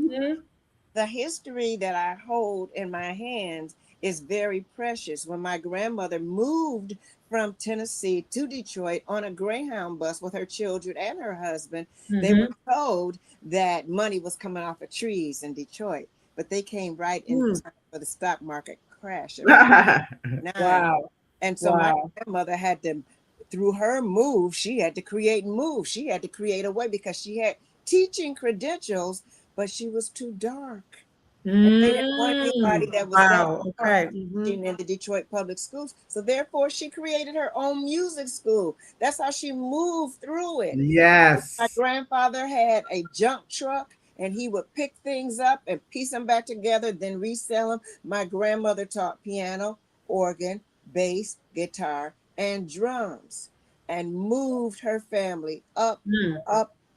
S3: the history that I hold in my hands is very precious. When my grandmother moved from Tennessee to Detroit on a Greyhound bus with her children and her husband, they were told that money was coming off of trees in Detroit, but they came right in time for the stock market crash.
S1: Wow.
S3: And so my grandmother had to, through her move, she had to create moves. She had to create a way because she had teaching credentials, but she was too dark. And they didn't want anybody that was that dark teaching in the Detroit public schools. So therefore, she created her own music school. That's how she moved through it.
S4: Yes.
S3: My grandfather had a junk truck, and he would pick things up and piece them back together, then resell them. My grandmother taught piano, organ, bass, guitar, and drums, and moved her family up,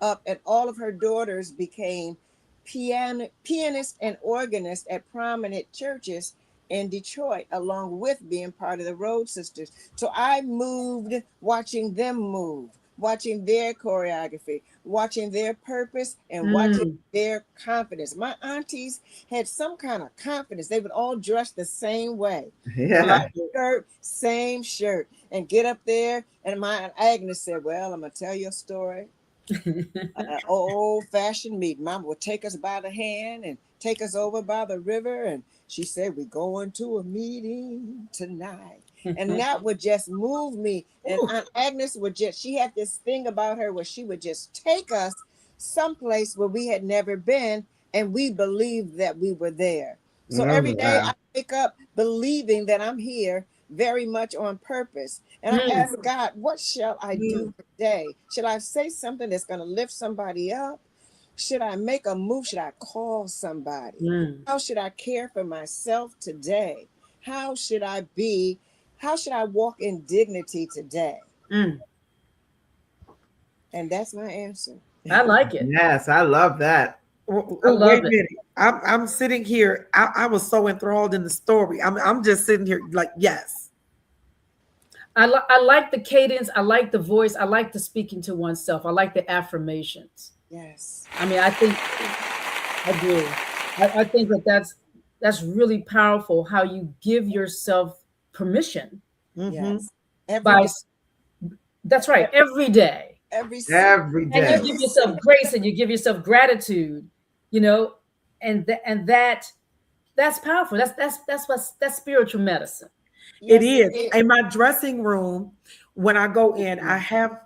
S3: and all of her daughters became pianists and organists at prominent churches in Detroit, along with being part of the Rhodes Sisters. So I moved watching them move, watching their choreography, watching their purpose, and watching their confidence. My aunties had some kind of confidence. They would all dress the same way.
S4: Yeah.
S3: Shirt, same shirt, and get up there. And my Aunt Agnes said, well, I'm going to tell you a story. Old-fashioned meeting. Mama would take us by the hand and take us over by the river, and she said, we're going to a meeting tonight. And that would just move me. And Aunt Agnes she had this thing about her where she would just take us someplace where we had never been, and we believed that we were there. So every day I wake up believing that I'm here very much on purpose. And I ask God, what shall I do today? Should I say something that's going to lift somebody up? Should I make a move? Should I call somebody? How should I care for myself today? How should I walk in dignity today? And that's my answer.
S1: I like it.
S4: Yes, I love that.
S2: Oh,
S1: I
S2: wait
S1: love
S2: a
S1: it.
S2: minute. I'm sitting here. I was so enthralled in the story. I'm just sitting here like, yes.
S1: I like the cadence. I like the voice. I like the speaking to oneself. I like the affirmations.
S3: Yes.
S1: I mean, I think I do. I think that that's really powerful. How you give yourself permission
S2: Mm-hmm.
S3: Yes. Every
S1: by
S3: day.
S1: that's right, every day.
S3: Every single.
S4: Every
S1: And you
S4: day.
S1: give
S3: Every
S1: yourself
S3: single.
S1: grace and you give yourself gratitude, you know, and that's powerful. That's spiritual medicine.
S2: It
S3: Yes, it
S2: is.
S3: is.
S2: In my dressing room, when I go in, I have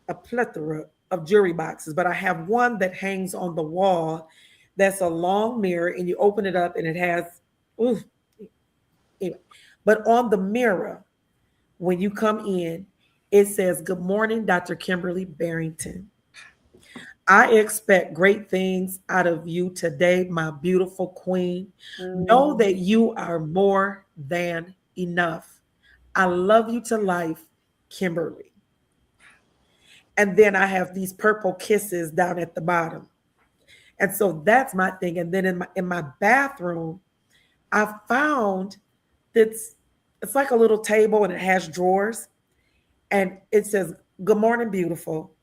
S2: a plethora of jewelry boxes, but I have one that hangs on the wall that's a long mirror, and you open it up and it has, ooh, anyway. But on the mirror, when you come in, it says, "Good morning, Dr. Kimberly Barrington. I expect great things out of you today, my beautiful queen. Know
S1: Mm.
S2: that you are more than enough. I love you to life, Kimberly." And then I have these purple kisses down at the bottom. And so that's my thing. And then in my bathroom, I found this, it's like a little table and it has drawers. And it says, "Good morning, beautiful."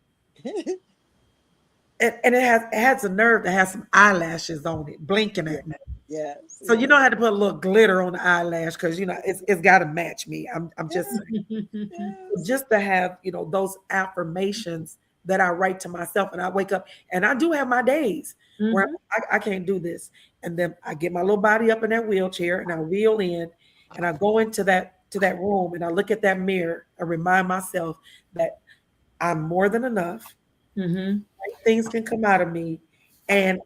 S2: And it has a nerve to have some eyelashes on it, blinking
S3: Yeah.
S2: at me.
S3: Yes.
S2: So you
S3: Yes.
S2: know how to put a little glitter on the eyelash because it's got to match me. I'm just saying. So
S3: Yes.
S2: just to have those affirmations that I write to myself, and I wake up, and I do have my days where
S1: Hmm.
S2: I can't do this, and then I get my little body up in that wheelchair and I wheel in, and I go into that room and I look at that mirror and remind myself that I'm more than enough.
S1: Hmm.
S2: Things can come out of me, and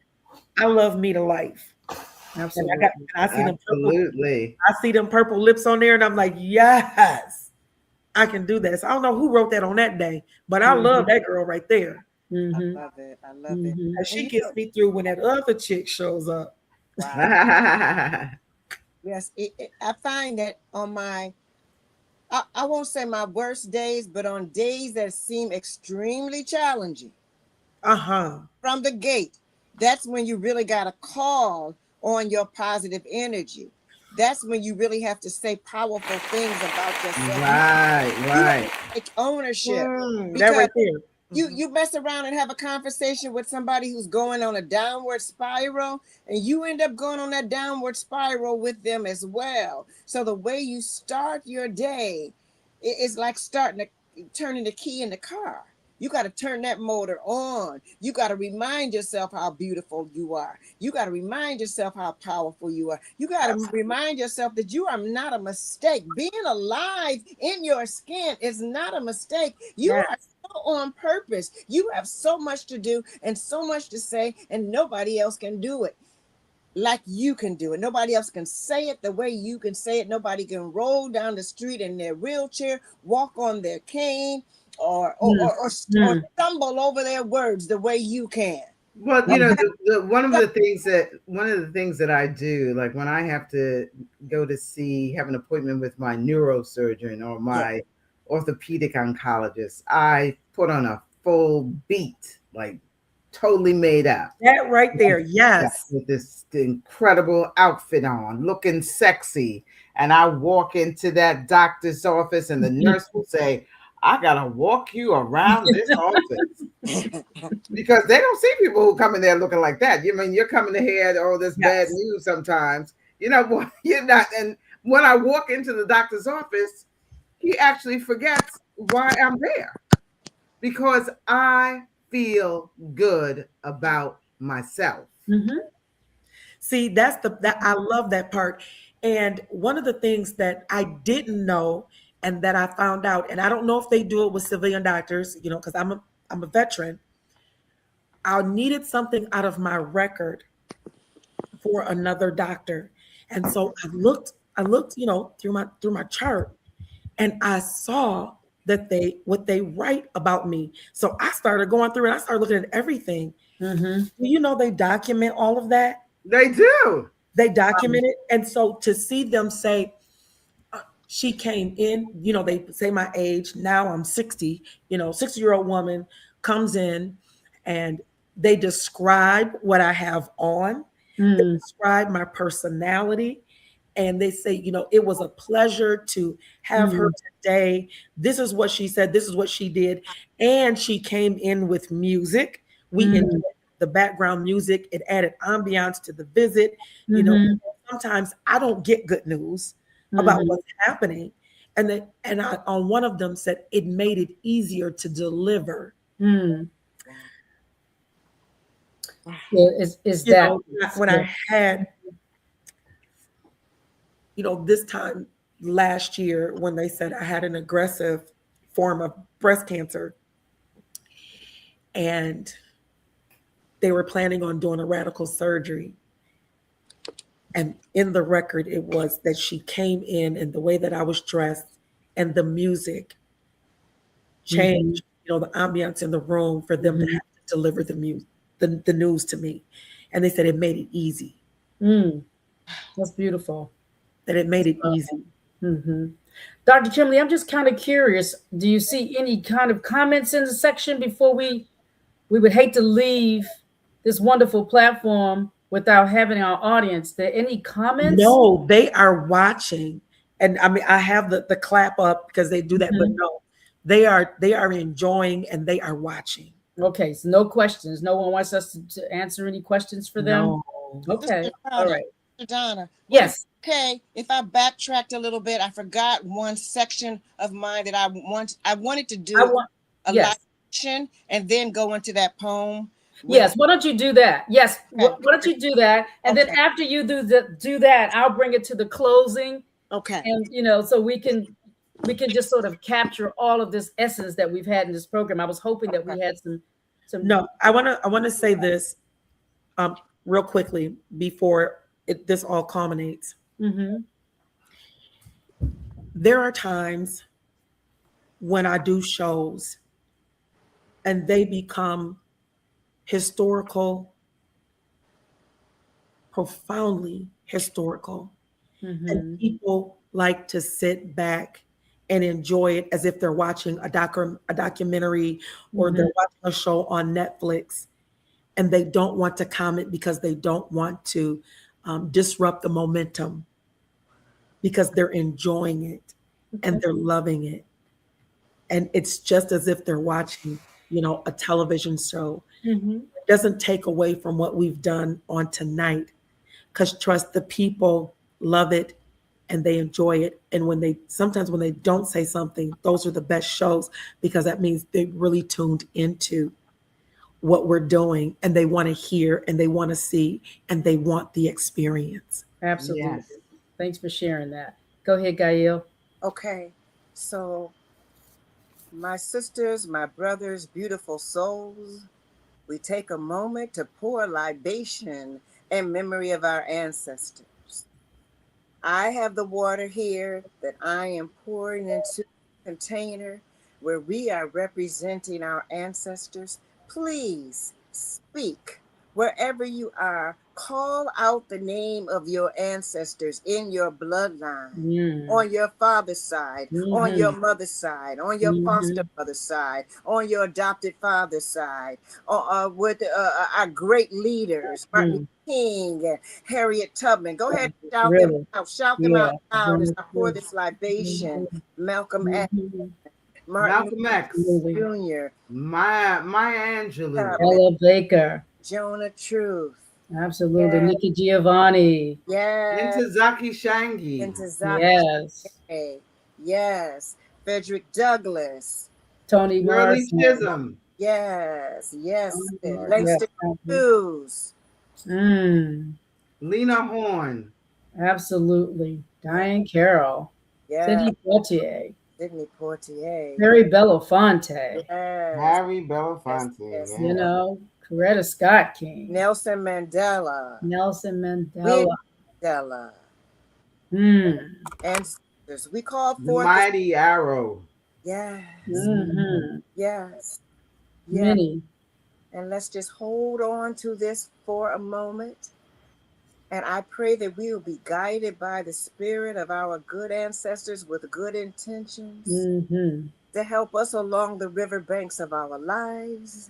S2: I love me to life. And
S1: Absolutely.
S2: I see them purple,
S4: Absolutely.
S2: I see them purple lips on there, and I'm like, yes, I can do this. I don't know who wrote that on that day, but I love
S1: Hmm.
S2: that girl right there.
S3: I
S1: Hmm.
S3: love it. I love it.
S1: Hmm.
S2: And
S3: And
S2: she gets me through when that other chick shows up.
S3: wow. Yes. I find that on I won't say my worst days, but on days that seem extremely challenging
S2: Uh-huh.
S3: from the gate, that's when you really got to call on your positive energy. That's when you really have to say powerful things about yourself.
S4: Right,
S3: You have to
S4: right.
S3: take ownership
S2: That
S3: because
S2: right there. Mhm.
S3: you mess around and have a conversation with somebody who's going on a downward spiral, and you end up going on that downward spiral with them as well. So the way you start your day is like turning the key in the car. You got to turn that motor on. You got to remind yourself how beautiful you are. You got to remind yourself how powerful you are. You got to remind yourself that you are not a mistake. Being alive in your skin is not a mistake. You
S2: Yes.
S3: are on purpose. You have so much to do and so much to say, and nobody else can do it like you can do it. Nobody else can say it the way you can say it. Nobody can roll down the street in their wheelchair, walk on their cane, or
S1: Hmm.
S3: stumble over their words the way you can.
S4: Well,
S3: Nobody
S4: one of the things that I do, like when I have to go to have an appointment with my neurosurgeon or
S3: Yeah.
S4: my orthopedic oncologist, I put on a full beat, like totally made up.
S2: That right there.
S4: Yeah,
S2: Yes.
S4: with this incredible outfit on, looking sexy. And I walk into that doctor's office, and the nurse will say, "I got to walk you around this office." Because they don't see people who come in there looking like that. You mean you're coming to hear all this bad
S2: Yes.
S4: news sometimes. You're not. And when I walk into the doctor's office, he actually forgets why I'm there because I feel good about myself.
S1: Hmm.
S2: See, that I love that part. And one of the things that I didn't know and that I found out, and I don't know if they do it with civilian doctors, because I'm a veteran. I needed something out of my record for another doctor. And so I looked, through my chart, and I saw that what they write about me. So I started going through and I started looking at everything.
S1: Hmm.
S2: They document all of that.
S4: They do.
S2: They document it. And so to see them say, she came in, they say my age. Now I'm 60, 60-year-old woman comes in, and They describe what I have on. They
S1: Mm,
S2: describe my personality. And they say, it was a pleasure to have her
S1: mm,
S2: today. This is what she said. This is what she did. And she came in with music. We enjoyed
S1: mm,
S2: the background music. It added ambiance to the visit. You know,
S1: mhm,
S2: sometimes I don't get good news about
S1: mhm,
S2: what's happening. And I, on one of them said it made it easier to deliver.
S1: mm.
S3: Wow.
S1: Yeah, is that
S2: When
S1: yeah.
S2: I had, this time last year when they said I had an aggressive form of breast cancer and they were planning on doing a radical surgery. And in the record, it was that she came in and the way that I was dressed and the music
S1: Mhm,
S2: changed, the ambiance in the room for them to
S1: mhm,
S2: have to deliver the news to me. And they said it made it easy,
S1: mm. That's beautiful.
S2: that it made it easy.
S1: Hmm. Dr. Chimley, I'm just kind of curious. Do you see any kind of comments in the section before we would hate to leave this wonderful platform without having our audience? There any comments?
S2: No, they are watching. And I mean, I have the clap up because they do that, but
S1: Mhm.
S2: no, they are enjoying and they are watching.
S1: Okay, so no questions. No one wants us to answer any questions for them.
S2: No.
S1: Okay,
S3: Sister
S1: all
S3: Donna,
S1: right.
S3: Sister Donna, would it
S1: Yes.
S3: be okay if I backtracked a little bit? I forgot one section of mine that I wanted to
S1: I
S3: do
S1: want.
S3: a live
S1: Yes.
S3: action and then go into that poem with
S1: Yes. Why don't you do that? Yes.
S3: okay,
S1: Why don't you do that? And then
S3: okay,
S1: after you do that, I'll bring it to the closing,
S3: okay.
S1: and so we can just sort of capture all of this essence that we've had in this program. I was hoping that
S3: Okay.
S1: we had some.
S2: No, I want to say this um real quickly before this all culminates.
S1: Mhm.
S2: There are times when I do shows and they become historical, profoundly historical. And
S1: Mhm.
S2: people like to sit back and enjoy it as if they're watching a documentary or they're
S1: Mhm.
S2: watching a show on Netflix, and they don't want to comment because they don't want to disrupt the momentum because they're enjoying it and
S1: Okay.
S2: they're loving it. And it's just as if they're watching, a television show.
S1: Mhm.
S2: It doesn't take away from what we've done on tonight because trust the people love it and they enjoy it. And sometimes when they don't say something, those are the best shows because that means they really tuned into what we're doing and they want to hear and they want to see and they want the experience.
S1: Absolutely.
S4: Yes.
S1: Thanks for sharing that. Go ahead, Gail.
S3: Okay. So my sisters, my brothers, beautiful souls, we take a moment to pour libation in memory of our ancestors. I have the water here that I am pouring into a container where we are representing our ancestors. Please speak wherever you are. Call out the name of your ancestors in your bloodline.
S1: Mm.
S3: On your father's side, on your
S1: Mhm.
S3: mother's side, on your foster
S1: Mhm.
S3: mother's side, on your adopted father's side, with our great leaders, Martin Luther
S1: Mm.
S3: King and Harriet Tubman. Go ahead and
S1: Really?
S3: shout them
S1: Yeah.
S3: out loud as
S1: Very
S3: I pour
S1: true.
S3: this libation.
S1: Mhm.
S3: Malcolm X,
S1: Mhm.
S3: Martin
S4: Malcolm X,
S1: Absolutely.
S3: Luther Jr.,
S4: Maya Angelou,
S3: Tubman,
S1: Ella Baker.
S3: Jonah Truth.
S1: Absolutely.
S3: Yes,
S1: Nikki Giovanni.
S3: yes,
S4: Intezaki Shangi,
S3: Intezaki
S1: Yes.
S3: Shange. Yes, Frederick Douglass.
S1: Toni
S4: Shirley
S1: Morrison.
S4: Chisholm,
S3: Yes, yes,
S1: Toni Yes.
S3: Langston
S1: Toni.
S3: Hughes.
S1: Mm.
S4: Lena Horne,
S1: Absolutely.
S3: Yes,
S1: Diane Carroll.
S3: yes,
S1: Sidney Poitier.
S3: Sidney Poitier.
S1: Harry Belafonte.
S3: Yes,
S4: Harry
S3: yes,
S4: Belafonte,
S3: yes, yes.
S4: yeah.
S1: Coretta Scott King.
S3: Nelson Mandela.
S1: Nelson
S3: Winnie
S1: Mandela.
S3: Mandela.
S1: Mm.
S3: Ancestors. We call
S4: The
S3: forth this.
S4: Mighty Arrow,
S3: Yes,
S1: Mm-hmm.
S3: yes, yes.
S1: Many.
S3: And let's just hold on to this for a moment. And I pray that we will be guided by the spirit of our good ancestors with good intentions
S1: Mm-hmm.
S3: to help us along the riverbanks of our lives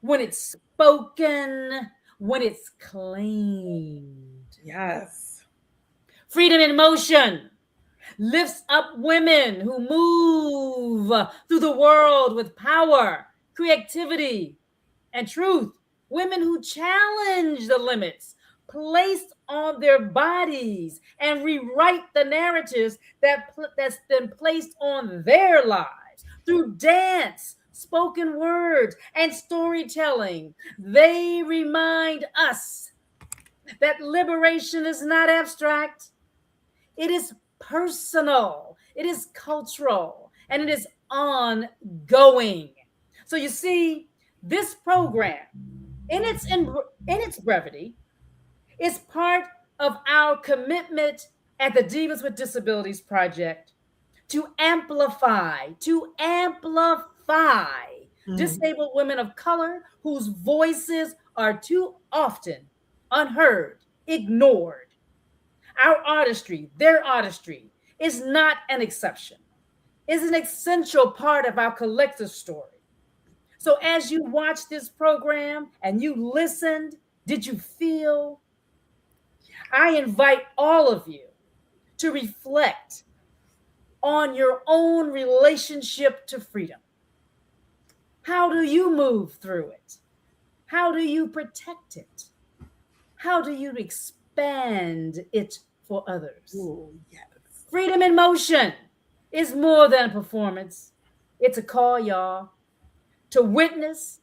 S1: when it's spoken, when it's claimed.
S2: Yes.
S1: Freedom in motion lifts up women who move through the world with power, creativity, and truth. Women who challenge the limits placed on their bodies and rewrite the narratives that's been placed on their lives through dance, spoken words, and storytelling. They remind us that liberation is not abstract. It is personal, it is cultural, and it is ongoing. So you see, this program, in its brevity, is part of our commitment at the Divas with Disabilities Project to amplify disabled women of color whose voices are too often unheard, ignored. Our artistry, their artistry, is not an exception. It's an essential part of our collective story. So as you watch this program and you listened, did you feel? I invite all of you to reflect on your own relationship to freedom. How do you move through it? How do you protect it? How do you expand it for others?
S2: Ooh, yes.
S1: Freedom in motion is more than a performance. It's a call, y'all, to witness,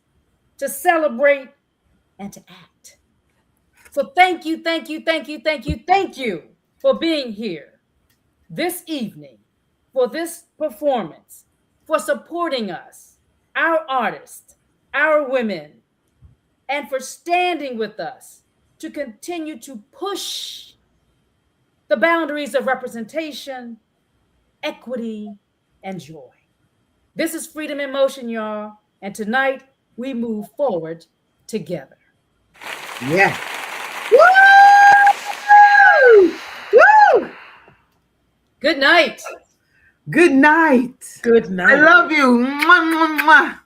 S1: to celebrate, and to act. So thank you for being here this evening, for this performance, for supporting us, our artists, our women, and for standing with us to continue to push the boundaries of representation, equity, and joy. This is Freedom in Motion, y'all. And tonight we move forward together.
S4: Yeah. Woo! Woo!
S1: Good night.
S4: Good night.
S2: Good night.
S4: I love you. Mwah, mwah, mwah.